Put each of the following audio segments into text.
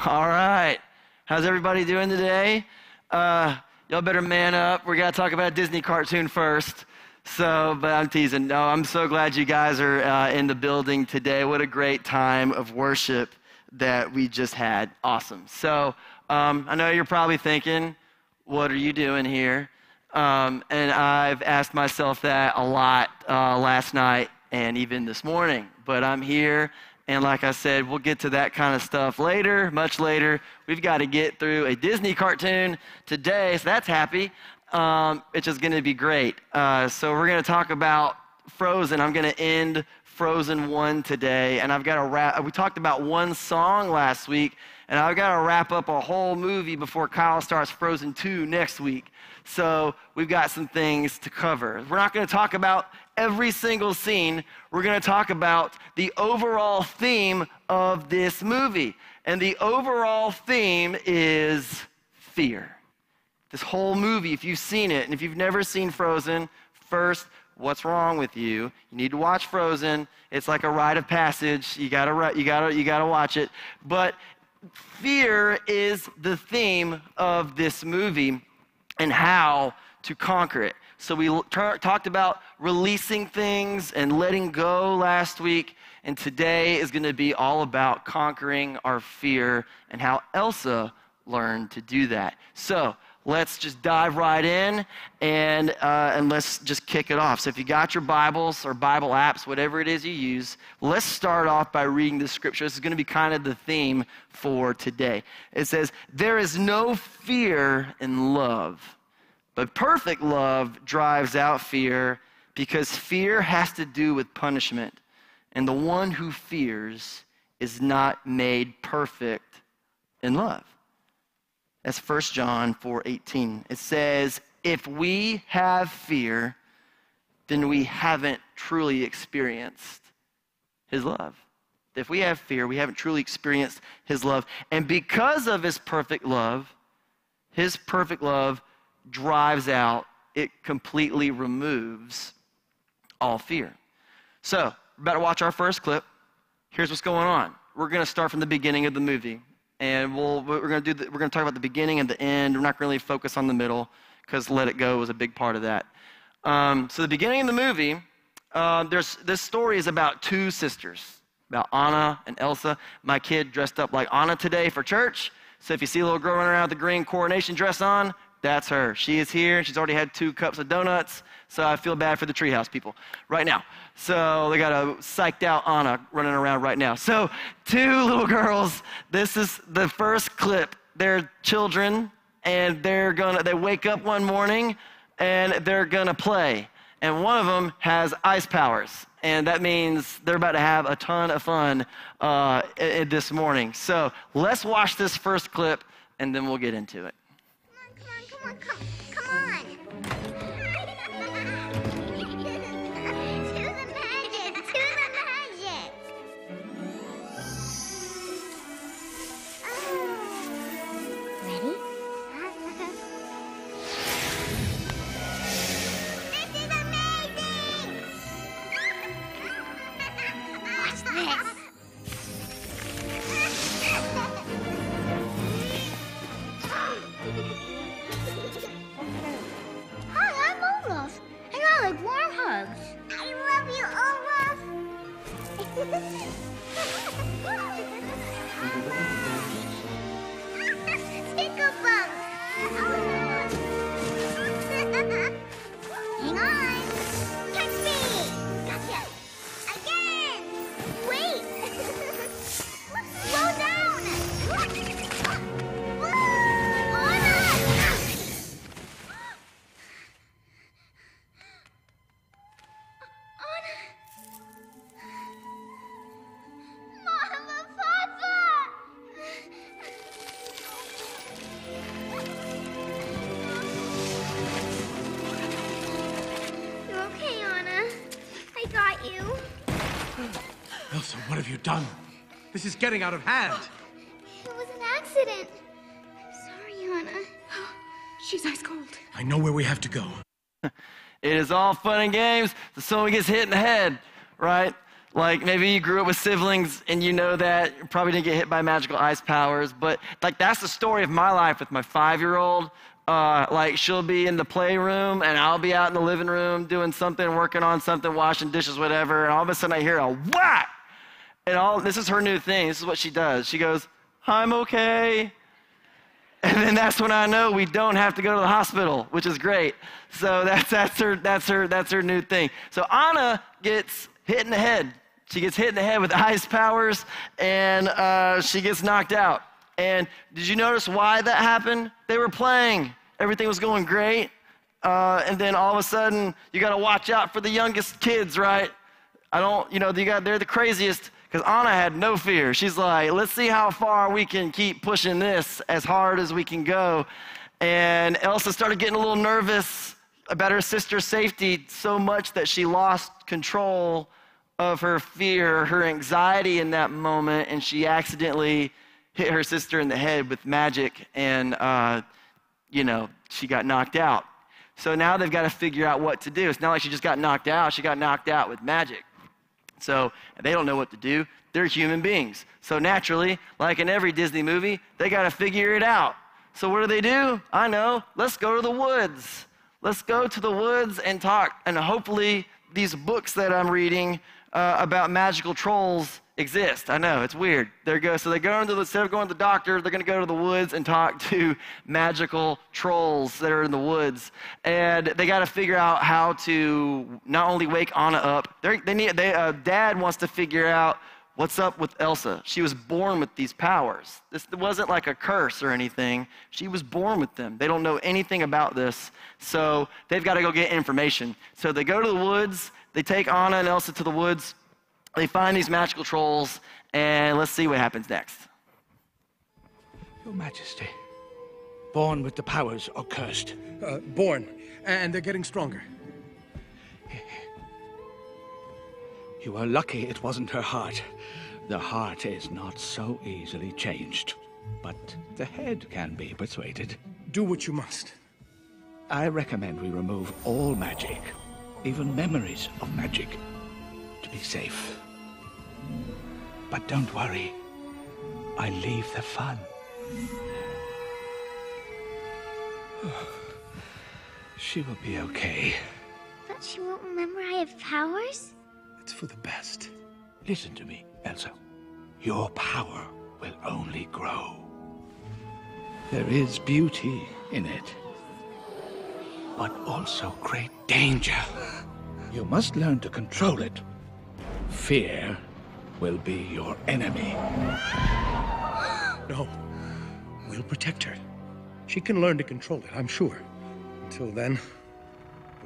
All right. How's everybody doing today? Y'all better man up. We're going to talk about a Disney cartoon first. But I'm teasing. No, I'm so glad you guys are in the building today. What a great time of worship that we just had. Awesome. So I know you're probably thinking, what are you doing here? And I've asked myself that a lot last night and even this morning. But I'm here. And like I said, we'll get to that kind of stuff later, much later. We've got to get through a Disney cartoon today, so that's happy. It's just going to be great. So we're going to talk about Frozen. I'm going to end Frozen 1 today, and I've got to wrap. We talked about one song last week, and I've got to wrap up a whole movie before Kyle starts Frozen 2 next week. So we've got some things to cover. We're not going to talk about every single scene. We're going to talk about the overall theme of this movie. And the overall theme is fear. This whole movie, if you've seen it, and if you've never seen Frozen, first, what's wrong with you? You need to watch Frozen. It's like a rite of passage. You gotta watch it. But fear is the theme of this movie and how to conquer it. So we talked about releasing things and letting go last week, and today is going to be all about conquering our fear and how Elsa learned to do that. So let's just dive right in and let's just kick it off. So if you got your Bibles or Bible apps, whatever it is you use, let's start off by reading the scripture. This is going to be kind of the theme for today. It says, "There is no fear in love, but perfect love drives out fear, because fear has to do with punishment, and the one who fears is not made perfect in love." That's 1 John 4:18. It says, if we have fear, then we haven't truly experienced his love. If we have fear, we haven't truly experienced his love. And because of his perfect love drives out, it completely removes all fear. So, we're about to watch our first clip. Here's what's going on. We're going to start from the beginning of the movie. And we're going to talk about the beginning and the end. We're not going to really focus on the middle, because Let It Go was a big part of that. So the beginning of the movie, this story is about two sisters, about Anna and Elsa. My kid dressed up like Anna today for church. So if you see a little girl running around with the green coronation dress on, that's her. She is here, and she's already had 2 cups of donuts, so I feel bad for the treehouse people right now. So they got a psyched out Anna running around right now. So 2 little girls, this is the first clip. They're children, and they wake up one morning, and they're gonna play. And one of them has ice powers, and that means they're about to have a ton of fun this morning. So let's watch this first clip, and then we'll get into it. Come on. To the magic. Ready? This is amazing! Watch this. Hi, I'm Olaf, and I like warm hugs. I love you, Olaf. Tickle bugs. Hang on. Catch me. Gotcha. Again. Wait. Slow down. Mama, Papa! You okay, Anna? I got you. Elsa, what have you done? This is getting out of hand. It was an accident. I'm sorry, Anna. She's ice cold. I know where we have to go. It is all fun and games. So someone gets hit in the head, right? Like maybe you grew up with siblings and you know that you probably didn't get hit by magical ice powers, but like that's the story of my life with my 5-year-old. Like she'll be in the playroom and I'll be out in the living room doing something, working on something, washing dishes, whatever, and all of a sudden I hear a whack. And this is her new thing. This is what she does. She goes, "I'm okay." And then that's when I know we don't have to go to the hospital, which is great. So that's her new thing. So Anna gets hit in the head. She gets hit in the head with ice powers, and she gets knocked out. And did you notice why that happened? They were playing. Everything was going great. And then all of a sudden, you got to watch out for the youngest kids, right? They're the craziest. Because Anna had no fear. She's like, let's see how far we can keep pushing this as hard as we can go. And Elsa started getting a little nervous about her sister's safety so much that she lost control of her fear, her anxiety in that moment, and she accidentally hit her sister in the head with magic, and she got knocked out. So now they've got to figure out what to do. It's not like she just got knocked out. She got knocked out with magic. So they don't know what to do. They're human beings. So naturally, like in every Disney movie, they got to figure it out. So what do? I know. Let's go to the woods. Let's go to the woods and talk. And hopefully these books that I'm reading about magical trolls exist. I know, it's weird. So they're going to instead of going to the doctor, they're going to go to the woods and talk to magical trolls that are in the woods. And they got to figure out how to not only wake Anna up. Dad wants to figure out what's up with Elsa. She was born with these powers. This wasn't like a curse or anything. She was born with them. They don't know anything about this. So they've got to go get information. So they go to the woods. They take Anna and Elsa to the woods. They find these magical trolls, and let's see what happens next. Your Majesty, born with the powers or cursed? Born, and they're getting stronger. You are lucky it wasn't her heart. The heart is not so easily changed, but the head can be persuaded. Do what you must. I recommend we remove all magic, even memories of magic, to be safe. But don't worry, I leave the fun. She will be okay. But she won't remember I have powers? It's for the best. Listen to me, Elsa. Your power will only grow. There is beauty in it, but also great danger. You must learn to control it. Fear will be your enemy. No, we'll protect her. She can learn to control it, I'm sure. Until then,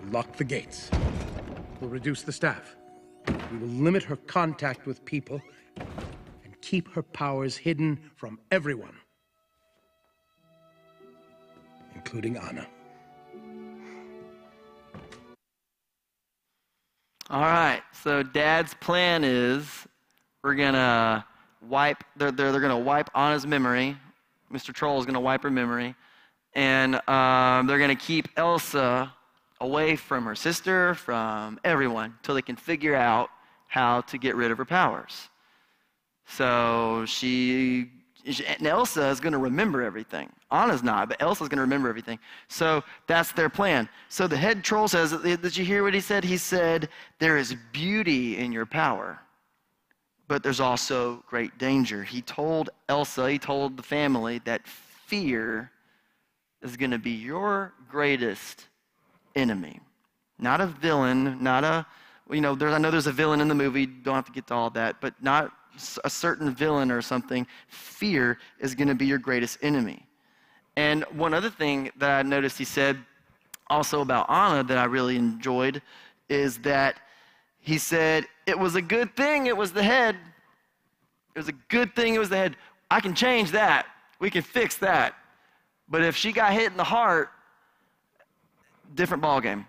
we'll lock the gates. We'll reduce the staff. We will limit her contact with people and keep her powers hidden from everyone, including Anna. All right, so Dad's plan is they're gonna wipe Anna's memory. Mr. Troll is gonna wipe her memory, and they're gonna keep Elsa away from her sister, from everyone, till they can figure out how to get rid of her powers. So Elsa is gonna remember everything. Anna's not, but Elsa's gonna remember everything. So that's their plan. So the head troll says, did you hear what he said? He said, there is beauty in your power, but there's also great danger. He told Elsa, he told the family that fear is gonna be your greatest enemy. Not a villain, I know there's a villain in the movie, don't have to get to all that, but not a certain villain or something. Fear is going to be your greatest enemy. And one other thing that I noticed he said also about Anna that I really enjoyed is that he said, it was a good thing it was the head. It was a good thing it was the head. I can change that. We can fix that. But if she got hit in the heart, different ballgame.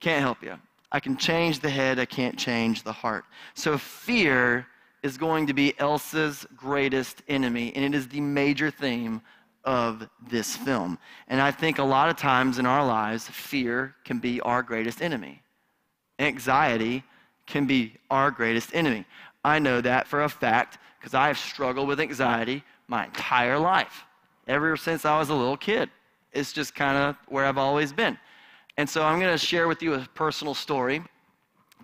Can't help you. I can change the head, I can't change the heart. So fear is going to be Elsa's greatest enemy, and it is the major theme of this film. And I think a lot of times in our lives, fear can be our greatest enemy. Anxiety can be our greatest enemy. I know that for a fact because I have struggled with anxiety my entire life, ever since I was a little kid. It's just kind of where I've always been. And so I'm going to share with you a personal story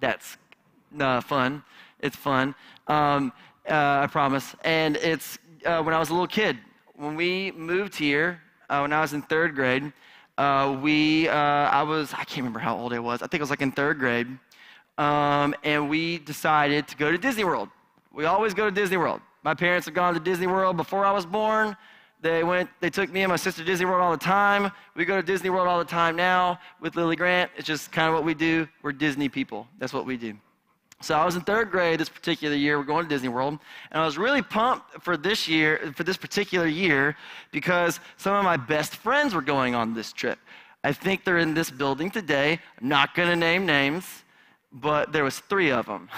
that's fun. It's fun, I promise. And it's when I was a little kid. When we moved here, when I was in third grade, I can't remember how old I was. I think I was like in third grade. And we decided to go to Disney World. We always go to Disney World. My parents have gone to Disney World before I was born. They took me and my sister to Disney World all the time. We go to Disney World all the time now with Lily Grant. It's just kind of what we do. We're Disney people. That's what we do. So I was in third grade this particular year. We're going to Disney World. And I was really pumped for this particular year, because some of my best friends were going on this trip. I think they're in this building today. I'm not going to name names, but there was 3 of them.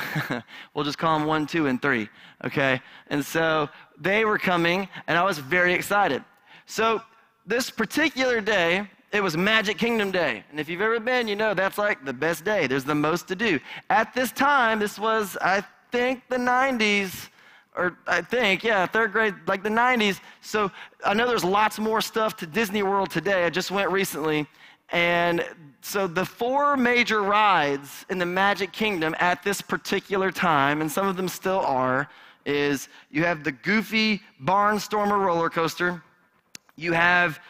We'll just call them 1, 2, and 3, okay? And so they were coming, and I was very excited. So this particular day, it was Magic Kingdom Day. And if you've ever been, you know that's like the best day. There's the most to do. At this time, this was, I think, the 90s, third grade, like the 90s. So I know there's lots more stuff to Disney World today. I just went recently. And so the 4 major rides in the Magic Kingdom at this particular time, and some of them still are, is you have the Goofy Barnstormer roller coaster. You have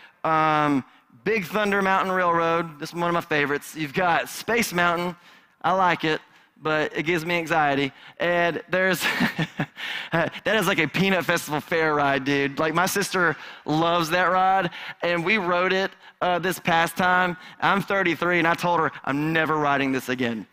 Big Thunder Mountain Railroad. This is one of my favorites. You've got Space Mountain. I like it, but it gives me anxiety. And there's, that is like a Peanut Festival fair ride, dude. Like, my sister loves that ride, and we rode it this past time. I'm 33, and I told her, I'm never riding this again.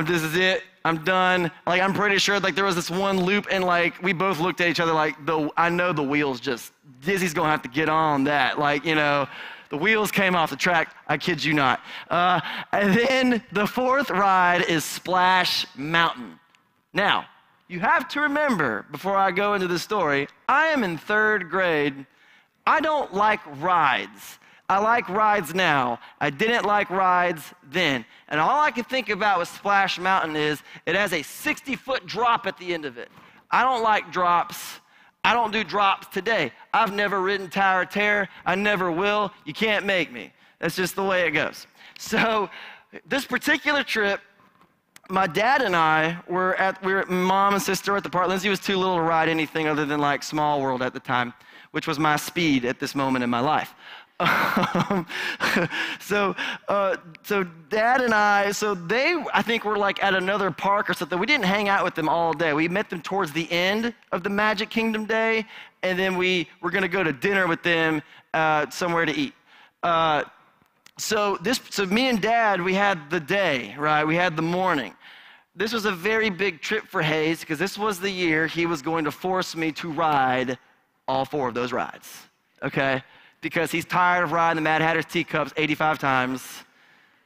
This is it. I'm done. Like, I'm pretty sure, like, there was this one loop, and, like, we both looked at each other like, I know the wheels just, Disney's going to have to get on that. Like, you know, the wheels came off the track. I kid you not. And then the 4th ride is Splash Mountain. Now, you have to remember, before I go into the story, I am in 3rd grade. I don't like rides. I like rides now. I didn't like rides then. And all I could think about with Splash Mountain is it has a 60-foot drop at the end of it. I don't like drops. I don't do drops today. I've never ridden Tower of Terror. I never will. You can't make me. That's just the way it goes. So this particular trip, my dad and I mom and sister were at the park. Lindsay was too little to ride anything other than like Small World at the time, which was my speed at this moment in my life. So Dad and I, I think were like at another park or something. We didn't hang out with them all day. We met them towards the end of the Magic Kingdom day, and then we were going to go to dinner with them somewhere to eat. So me and Dad, we had the day, right? We had the morning. This was a very big trip for Hayes, because this was the year he was going to force me to ride all 4 of those rides, okay? Because he's tired of riding the Mad Hatter's Teacups 85 times.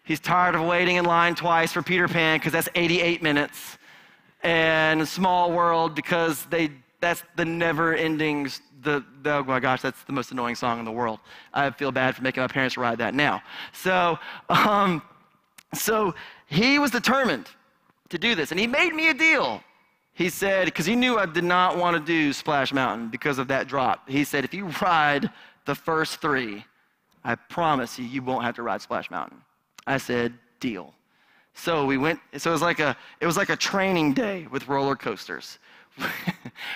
He's tired of waiting in line twice for Peter Pan, because that's 88 minutes. And Small World, because that's the never-ending, oh my gosh, that's the most annoying song in the world. I feel bad for making my parents ride that now. So he was determined to do this, and he made me a deal. He said, because he knew I did not want to do Splash Mountain because of that drop. He said, if you ride the first 3, I promise you, you won't have to ride Splash Mountain. I said, deal. So we went, so it was like a training day with roller coasters.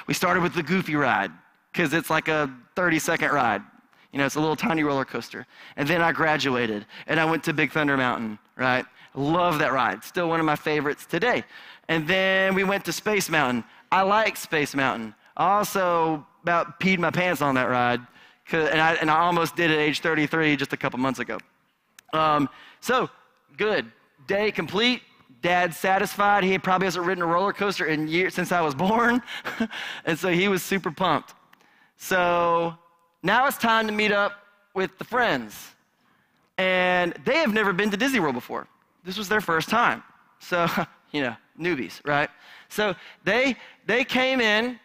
We started with the Goofy ride, because it's like a 30-second ride. You know, it's a little tiny roller coaster. And then I graduated, and I went to Big Thunder Mountain, right? Love that ride. Still one of my favorites today. And then we went to Space Mountain. I like Space Mountain. I also about peed my pants on that ride. And I almost did at age 33 just a couple months ago. So, good. Day complete. Dad's satisfied. He probably hasn't ridden a roller coaster in years since I was born. And so he was super pumped. So now it's time to meet up with the friends. And they have never been to Disney World before. This was their first time. So, you know, newbies, right? So they came in,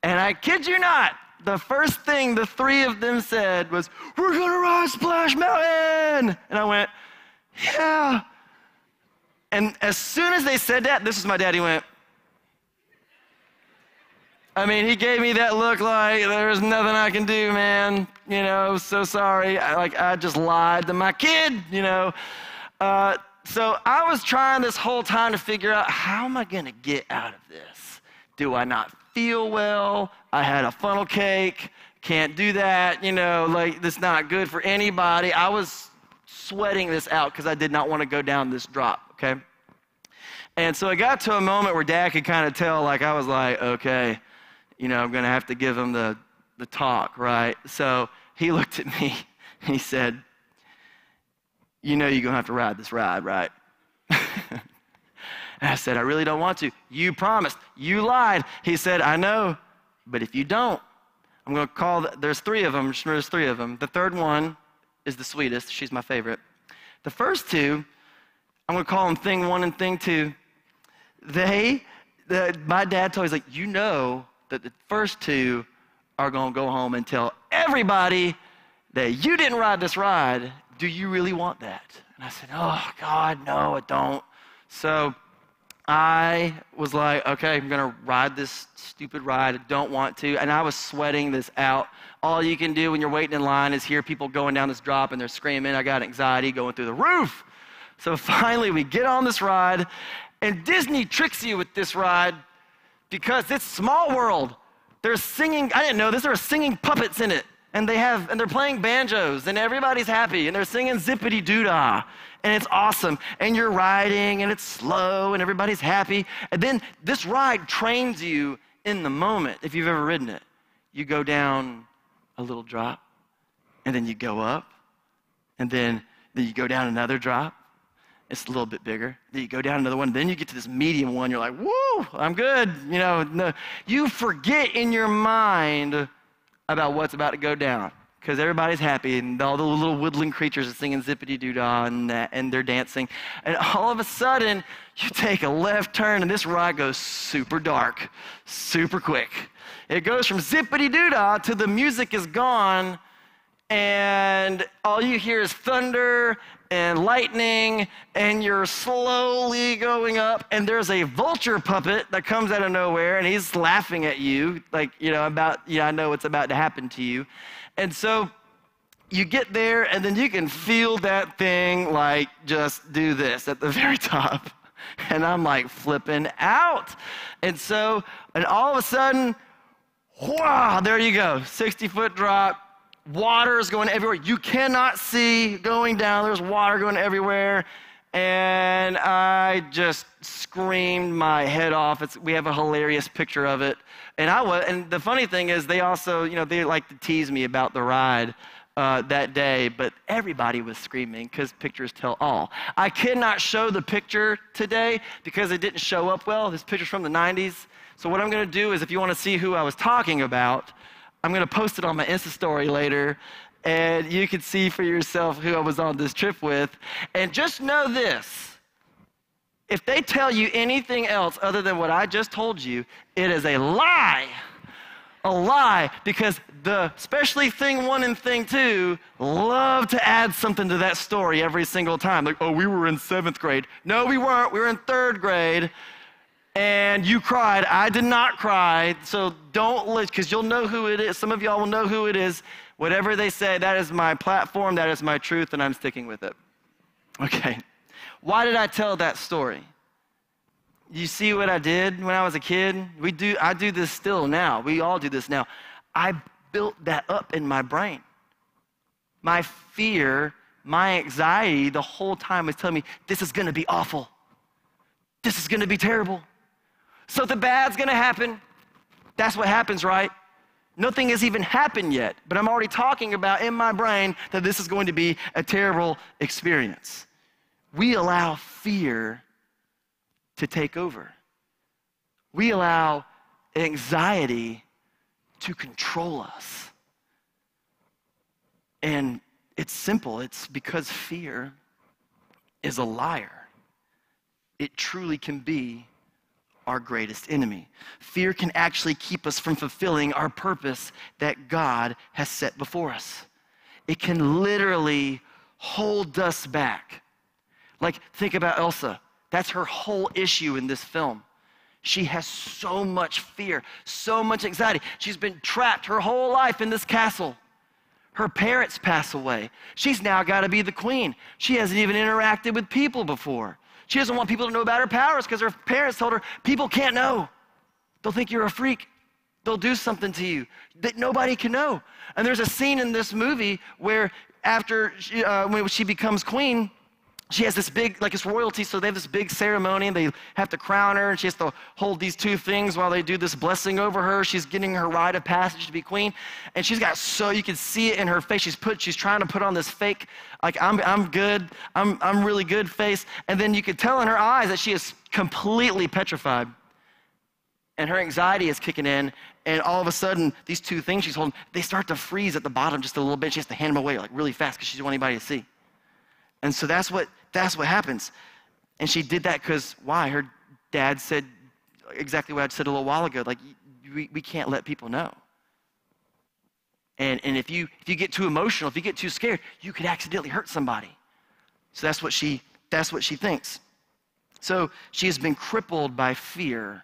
and I kid you not, the first thing the 3 of them said was, "We're gonna ride Splash Mountain!" And I went, "Yeah, And as soon as they said that, this was my dad, he went, I mean, he gave me that look like there's nothing I can do, man. You know, so sorry. I just lied to my kid, you know. So I was trying this whole time to figure out, how am I going to get out of this? Do I not feel well? I had a funnel cake. Can't do that, you know, like that's not good for anybody. I was sweating this out because I did not want to go down this drop, okay? And so it got to a moment where Dad could kind of tell, like, I was like, okay, you know, I'm going to have to give him the talk, right? So he looked at me and he said, you know you're going to have to ride this ride, right? And I said, I really don't want to. You promised. You lied. He said, I know, but if you don't, I'm going to call, there's three of them. There's three of them. The third one is the sweetest. She's my favorite. The first two, I'm going to call them thing one and thing two. My dad told me, he's like, you know that the first two are going to go home and tell everybody that you didn't ride this ride. Do you really want that? And I said, oh, God, no, I don't. So I was like, okay, I'm going to ride this stupid ride. I don't want to. And I was sweating this out. All you can do when you're waiting in line is hear people going down this drop and they're screaming. I got anxiety going through the roof. So finally we get on this ride, and Disney tricks you with this ride because it's Small World. They're singing, I didn't know this, there are singing puppets in it. And they're playing banjos, and everybody's happy, and they're singing Zippity Doo-Dah, and it's awesome. And you're riding, and it's slow, and everybody's happy. And then this ride trains you in the moment, if you've ever ridden it. You go down a little drop, and then you go up, and then you go down another drop. It's a little bit bigger. Then you go down another one. Then you get to this medium one. You're like, woo, I'm good. You know, no. You forget in your mind about what's about to go down because everybody's happy and all the little woodland creatures are singing Zippity Doo-Dah and they're dancing. And all of a sudden, you take a left turn and this ride goes super dark, super quick. It goes from Zippity Doo-Dah to the music is gone and all you hear is thunder and lightning, and you're slowly going up, and there's a vulture puppet that comes out of nowhere, and he's laughing at you, like, you know, I know what's about to happen to you. And so you get there, and then you can feel that thing, like, just do this at the very top. And I'm like flipping out. And all of a sudden, wow, there you go, 60-foot drop. Water is going everywhere. You cannot see going down. There's water going everywhere. And I just screamed my head off. We have a hilarious picture of it. And the funny thing is they also, you know, they like to tease me about the ride that day, but everybody was screaming because pictures tell all. I cannot show the picture today because it didn't show up well. This picture's from the 90s. So what I'm going to do is if you want to see who I was talking about, I'm going to post it on my Insta story later, and you can see for yourself who I was on this trip with. And just know this, if they tell you anything else other than what I just told you, it is a lie. A lie, because especially thing one and thing two love to add something to that story every single time. Like, oh, we were in 7th grade. No, we weren't. We were in 3rd grade. And you cried. I did not cry. So don't, because you'll know who it is. Some of y'all will know who it is. Whatever they say, that is my platform, that is my truth, and I'm sticking with it. Okay. Why did I tell that story? You see what I did when I was a kid? I do this still now. We all do this now. I built that up in my brain. My fear, my anxiety the whole time was telling me, this is going to be awful. This is going to be terrible. So the bad's going to happen. That's what happens, right? Nothing has even happened yet, but I'm already talking about in my brain that this is going to be a terrible experience. We allow fear to take over. We allow anxiety to control us. And it's simple. It's because fear is a liar. It truly can be our greatest enemy. Fear can actually keep us from fulfilling our purpose that God has set before us. It can literally hold us back. Like, think about Elsa. That's her whole issue in this film. She has so much fear, so much anxiety. She's been trapped her whole life in this castle. Her parents pass away. She's now got to be the queen. She hasn't even interacted with people before. She doesn't want people to know about her powers because her parents told her, people can't know. They'll think you're a freak. They'll do something to you that nobody can know. And there's a scene in this movie where after when she becomes queen, she has this big, like it's royalty, so they have this big ceremony, and they have to crown her, and she has to hold these two things while they do this blessing over her. She's getting her rite of passage to be queen, and she's got you can see it in her face. She's trying to put on this fake, like I'm good, I'm really good face, and then you could tell in her eyes that she is completely petrified, and her anxiety is kicking in, and all of a sudden, these two things she's holding, they start to freeze at the bottom just a little bit. She has to hand them away like really fast because she doesn't want anybody to see. And so that's what happens. And she did that because why? Her dad said exactly what I said a little while ago, like we can't let people know. And if you get too emotional, if you get too scared, you could accidentally hurt somebody. So that's what she thinks. So she has been crippled by fear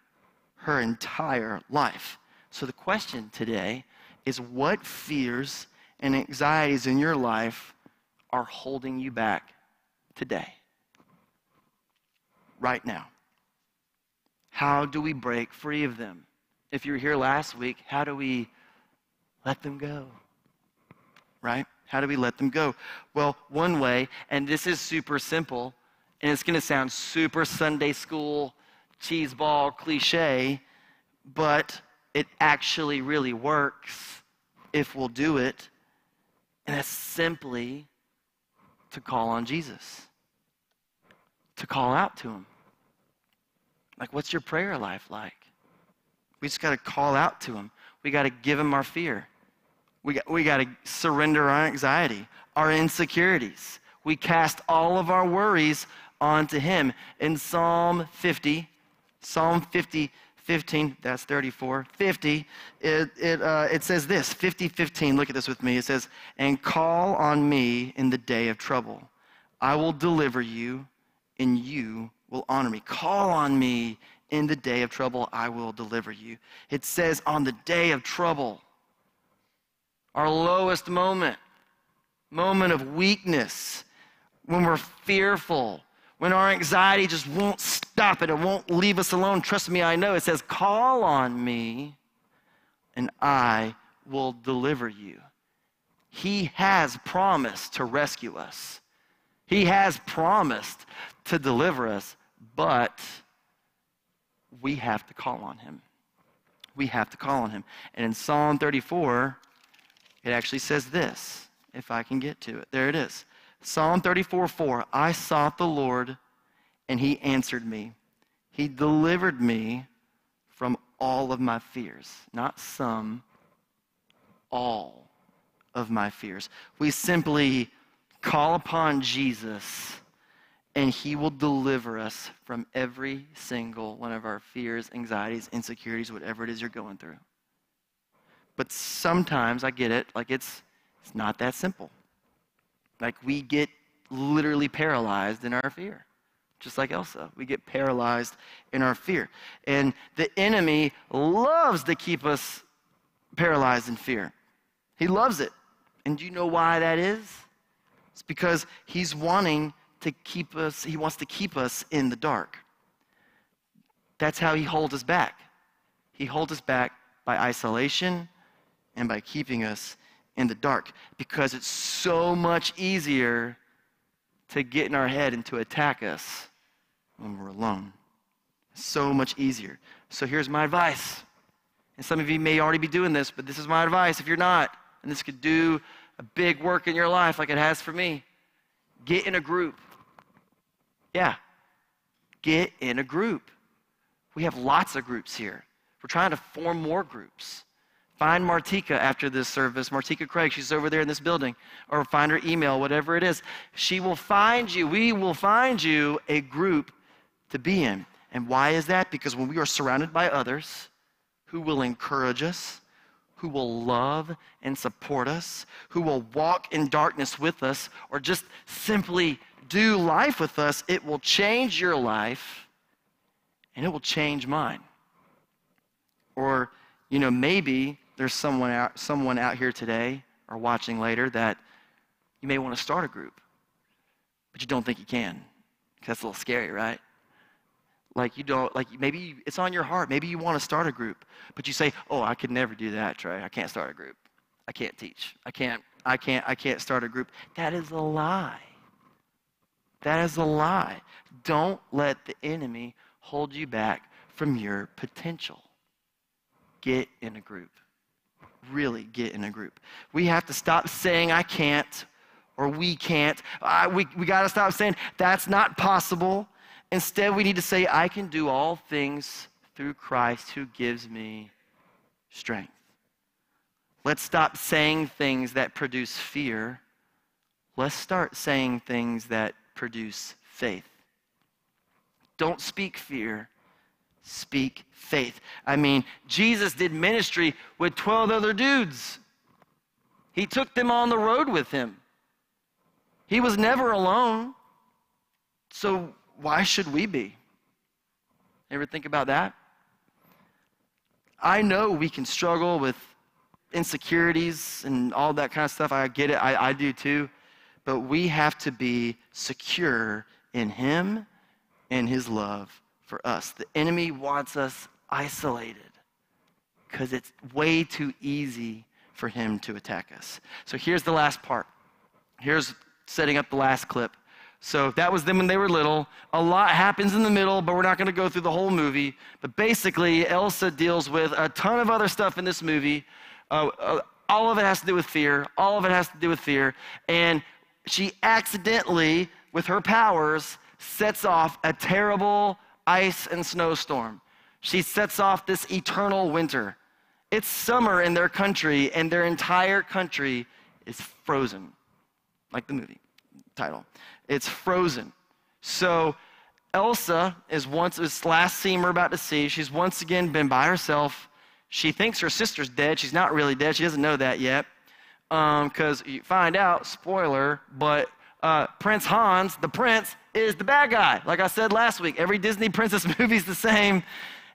her entire life. So the question today is, what fears and anxieties in your life are holding you back today, right now? How do we break free of them? If you were here last week, how do we let them go, right? How do we let them go? Well, one way, and this is super simple, and it's going to sound super Sunday school, cheeseball, cliche, but it actually really works if we'll do it, and that's simply to call on Jesus, to call out to him. Like, what's your prayer life like? We just got to call out to him. We got to give him our fear. We got to surrender our anxiety, our insecurities. We cast all of our worries onto him. In Psalm 50, 15, that's 34, 50, it says this, 50:15, look at this with me. It says, and call on me in the day of trouble. I will deliver you, and you will honor me. Call on me in the day of trouble. I will deliver you. It says on the day of trouble, our lowest moment of weakness, when we're fearful, when our anxiety just won't stop it won't leave us alone. Trust me, I know. It says, call on me and I will deliver you. He has promised to rescue us. He has promised to deliver us, but we have to call on him. We have to call on him. And in Psalm 34, it actually says this, if I can get to it. There it is. Psalm 34:4, I sought the Lord, and he answered me. He delivered me from all of my fears. Not some, all of my fears. We simply call upon Jesus, and he will deliver us from every single one of our fears, anxieties, insecurities, whatever it is you're going through. But sometimes, I get it, like it's not that simple. Like we get literally paralyzed in our fear. Just like Elsa, we get paralyzed in our fear. And the enemy loves to keep us paralyzed in fear. He loves it. And do you know why that is? It's because he's wanting to keep us, he wants to keep us in the dark. That's how he holds us back. He holds us back by isolation and by keeping us in the dark, because it's so much easier to get in our head and to attack us when we're alone. So much easier. So here's my advice. And some of you may already be doing this, but this is my advice if you're not. And this could do a big work in your life like it has for me. Get in a group. Yeah. Get in a group. We have lots of groups here. We're trying to form more groups. Find Martika after this service. Martika Craig, she's over there in this building. Or find her email, whatever it is. She will find you. We will find you a group to be in. And why is that? Because when we are surrounded by others who will encourage us, who will love and support us, who will walk in darkness with us, or just simply do life with us, it will change your life and it will change mine. Or, maybe there's someone out here today or watching later that you may want to start a group, but you don't think you can. That's a little scary, right? Maybe it's on your heart. Maybe you want to start a group, but you say, "Oh, I could never do that, Trey. I can't start a group. I can't teach. I can't start a group." That is a lie. That is a lie. Don't let the enemy hold you back from your potential. Get in a group. Really get in a group. We have to stop saying, "I can't," or "we can't." We got to stop saying, "That's not possible." Instead, we need to say, "I can do all things through Christ who gives me strength." Let's stop saying things that produce fear. Let's start saying things that produce faith. Don't speak fear. Speak faith. Jesus did ministry with 12 other dudes. He took them on the road with him. He was never alone. So why should we be? Ever think about that? I know we can struggle with insecurities and all that kind of stuff. I get it. I do too. But we have to be secure in him and his love for us. The enemy wants us isolated because it's way too easy for him to attack us. So here's the last part. Here's setting up the last clip. So that was them when they were little. A lot happens in the middle, but we're not going to go through the whole movie. But basically, Elsa deals with a ton of other stuff in this movie. All of it has to do with fear. All of it has to do with fear. And she accidentally, with her powers, sets off a terrible ice and snowstorm. She sets off this eternal winter. It's summer in their country, and their entire country is frozen, like the movie title. It's frozen. So Elsa is this last scene we're about to see. She's once again been by herself. She thinks her sister's dead. She's not really dead. She doesn't know that yet. Because you find out, spoiler, but Prince Hans, the prince, is the bad guy. Like I said last week, every Disney princess movie is the same,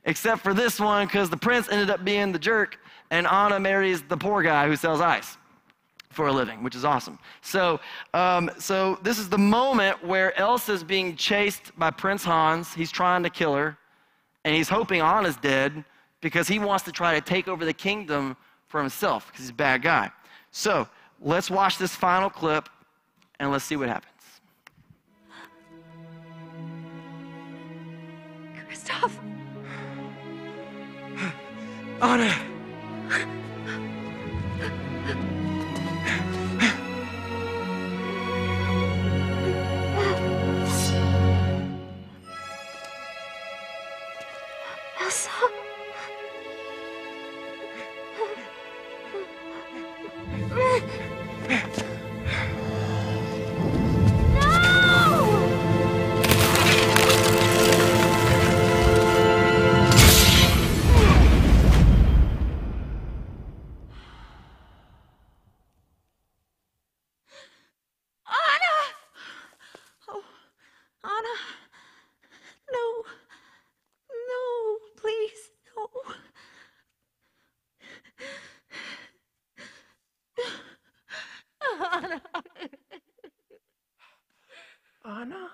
except for this one, because the prince ended up being the jerk, and Anna marries the poor guy who sells ice for a living, which is awesome. So this is the moment where Elsa's being chased by Prince Hans. He's trying to kill her, and he's hoping Anna's dead because he wants to try to take over the kingdom for himself because he's a bad guy. So let's watch this final clip, and let's see what happens. Kristoff. Anna! Elsa. Anna?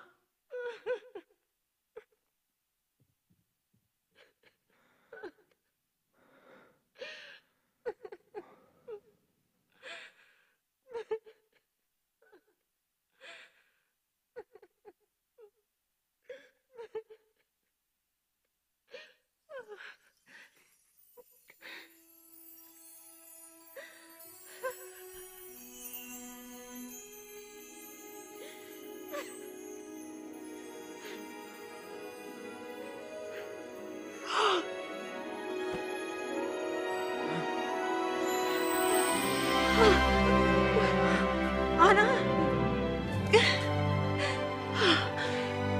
Anna?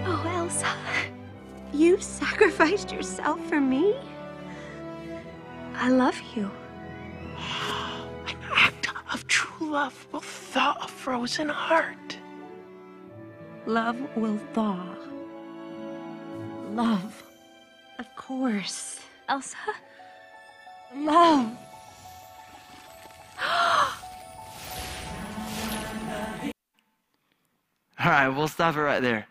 Oh, Elsa. You sacrificed yourself for me? I love you. love will thaw a frozen heart. Love will thaw. Love. Of course. Elsa? Love. All right, we'll stop it right there.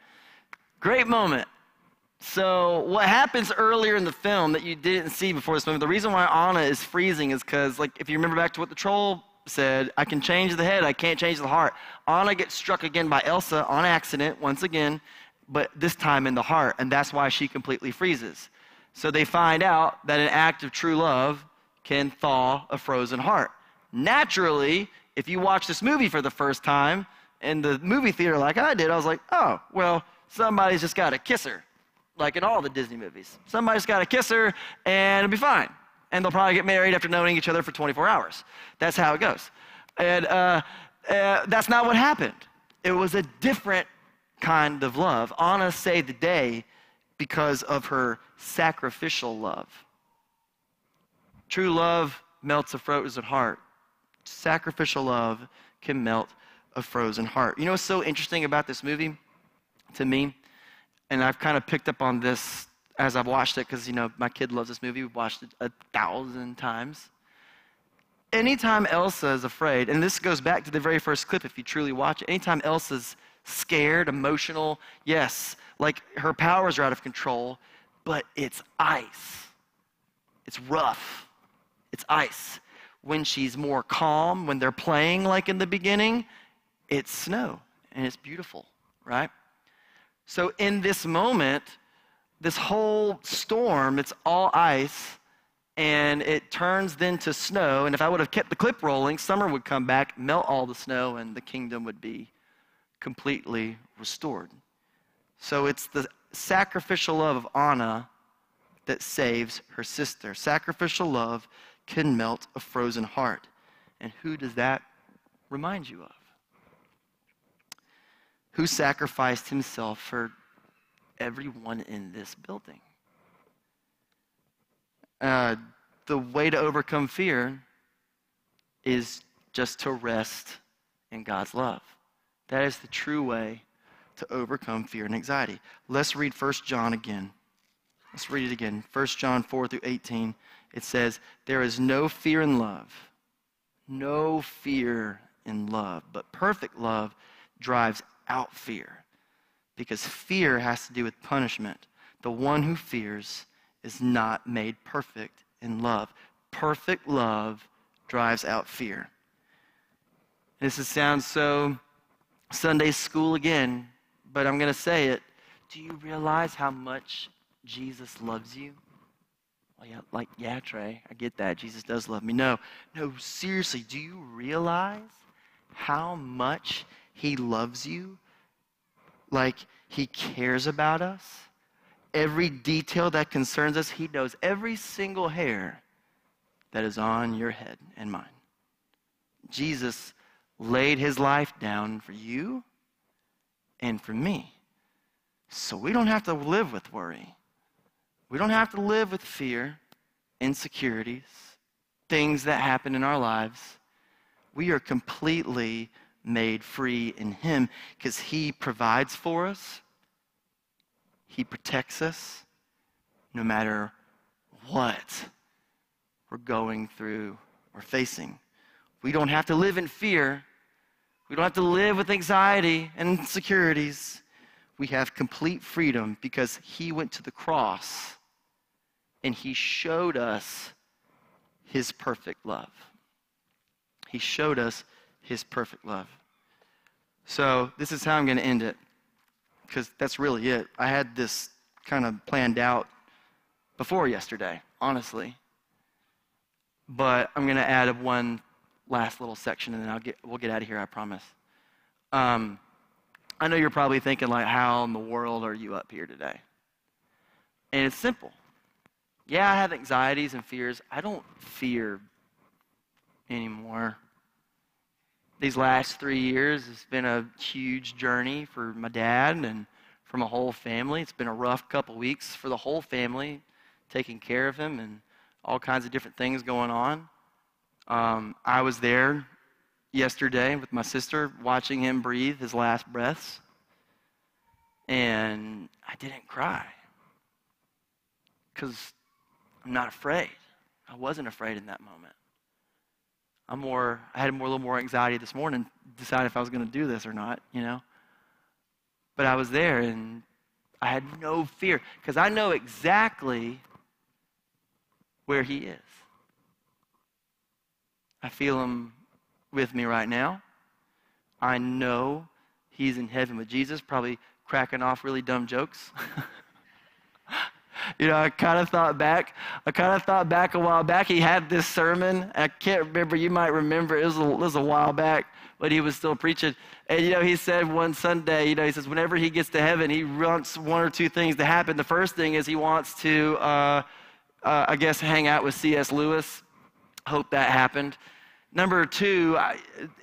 Great moment. So what happens earlier in the film that you didn't see before this movie, the reason why Anna is freezing is because, like, if you remember back to what the troll said, I can change the head, I can't change the heart. Anna gets struck again by Elsa on accident, once again, but this time in the heart, and that's why she completely freezes. So they find out that an act of true love can thaw a frozen heart. Naturally, if you watch this movie for the first time in the movie theater like I did, I was like, oh, well, somebody's just got to kiss her, like in all the Disney movies. Somebody's got to kiss her, and it'll be fine. And they'll probably get married after knowing each other for 24 hours. That's how it goes. And that's not what happened. It was a different kind of love. Anna saved the day because of her sacrificial love. True love melts a frozen heart. Sacrificial love can melt a frozen heart. You know what's so interesting about this movie to me? And I've kind of picked up on this as I've watched it because, you know, my kid loves this movie. We've watched it 1,000 times. Anytime Elsa is afraid, and this goes back to the very first clip if you truly watch it, anytime Elsa's scared, emotional, yes, like her powers are out of control, but it's ice. It's rough. It's ice. When she's more calm, when they're playing like in the beginning, it's snow, and it's beautiful, right? So in this moment, this whole storm, it's all ice, and it turns then to snow. And if I would have kept the clip rolling, summer would come back, melt all the snow, and the kingdom would be completely restored. So it's the sacrificial love of Anna that saves her sister. Sacrificial love can melt a frozen heart. And who does that remind you of? Who sacrificed himself for everyone in this building? The way to overcome fear is just to rest in God's love. That is the true way to overcome fear and anxiety. Let's read 1 John again. Let's read it again. 1 John 4 through 18. It says, there is no fear in love. No fear in love. But perfect love drives out fear. Because fear has to do with punishment. The one who fears is not made perfect in love. Perfect love drives out fear. This sounds so Sunday school again, but I'm going to say it. Do you realize how much Jesus loves you? Well, yeah, Trey, I get that. Jesus does love me. No, seriously, do you realize how much he loves you? Like, he cares about us. Every detail that concerns us, he knows every single hair that is on your head and mine. Jesus laid his life down for you and for me. So we don't have to live with worry. We don't have to live with fear, insecurities, things that happen in our lives. We are completely made free in him because he provides for us. He protects us no matter what we're going through or facing. We don't have to live in fear. We don't have to live with anxiety and insecurities. We have complete freedom because he went to the cross and he showed us his perfect love. He showed us his perfect love. So this is how I'm going to end it, because that's really it. I had this kind of planned out before yesterday, honestly. But I'm going to add one last little section, and then we'll get out of here, I promise. I know you're probably thinking, like, how in the world are you up here today? And it's simple. Yeah, I have anxieties and fears. I don't fear anymore. These last 3 years, it's been a huge journey for my dad and for my whole family. It's been a rough couple weeks for the whole family, taking care of him and all kinds of different things going on. I was there yesterday with my sister, watching him breathe his last breaths. And I didn't cry because I'm not afraid. I wasn't afraid in that moment. I had a little more anxiety this morning, deciding if I was going to do this or not, But I was there and I had no fear because I know exactly where he is. I feel him with me right now. I know he's in heaven with Jesus, probably cracking off really dumb jokes. I kind of thought back a while back. He had this sermon. I can't remember. You might remember. It was a while back, but he was still preaching. And, he said one Sunday, he says whenever he gets to heaven, he wants one or two things to happen. The first thing is he wants to, I guess, hang out with C.S. Lewis. Hope that happened. Number two,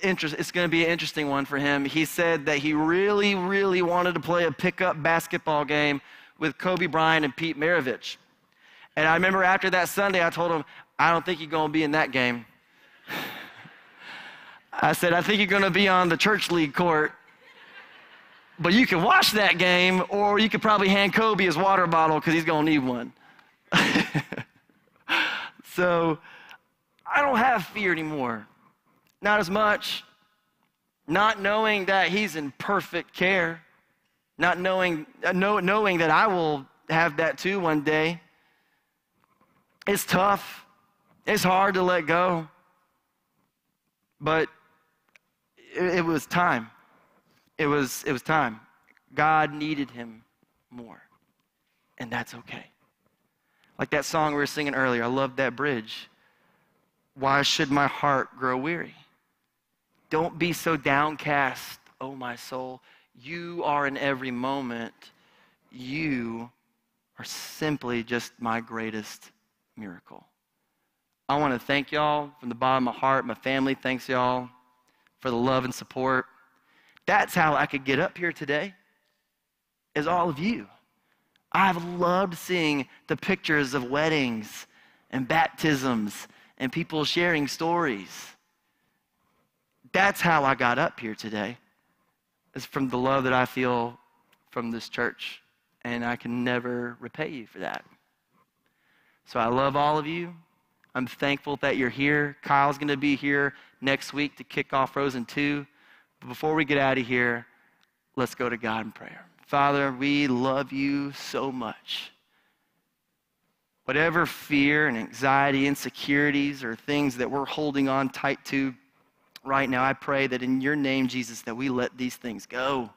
it's going to be an interesting one for him. He said that he really, really wanted to play a pickup basketball game with Kobe Bryant and Pete Maravich. And I remember after that Sunday, I told him, I don't think you're going to be in that game. I said, I think you're going to be on the church league court, but you can watch that game, or you could probably hand Kobe his water bottle because he's going to need one. So I don't have fear anymore. Not as much. Not knowing that he's in perfect care. Not knowing that I will have that too one day. It's tough. It's hard to let go. But it was time. It was time. God needed him more. And that's okay. Like that song we were singing earlier. I love that bridge. Why should my heart grow weary? Don't be so downcast, oh my soul. You are in every moment. You are simply just my greatest miracle. I want to thank y'all from the bottom of my heart. My family thanks y'all for the love and support. That's how I could get up here today, is all of you. I've loved seeing the pictures of weddings and baptisms and people sharing stories. That's how I got up here today, is from the love that I feel from this church. And I can never repay you for that. So I love all of you. I'm thankful that you're here. Kyle's going to be here next week to kick off Frozen 2. But before we get out of here, let's go to God in prayer. Father, we love you so much. Whatever fear and anxiety, insecurities, or things that we're holding on tight to right now, I pray that in your name, Jesus, that we let these things go.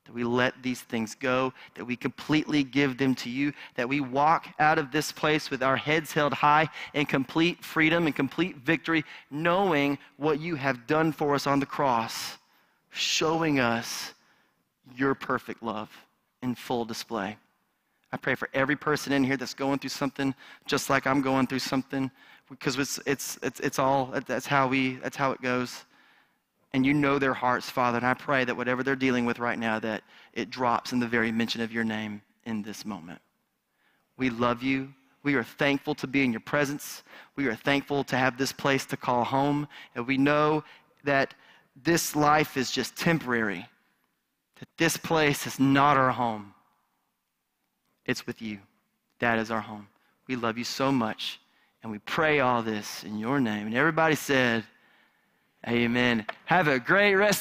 That we let these things go, that we completely give them to you, that we walk out of this place with our heads held high in complete freedom and complete victory, knowing what you have done for us on the cross, showing us your perfect love in full display. I pray for every person in here that's going through something just like I'm going through something, because it's all, that's how it goes. And you know their hearts, Father, and I pray that whatever they're dealing with right now, that it drops in the very mention of your name in this moment. We love you. We are thankful to be in your presence. We are thankful to have this place to call home. And we know that this life is just temporary, that this place is not our home. It's with you. That is our home. We love you so much, and we pray all this in your name. And everybody said, amen. Have a great rest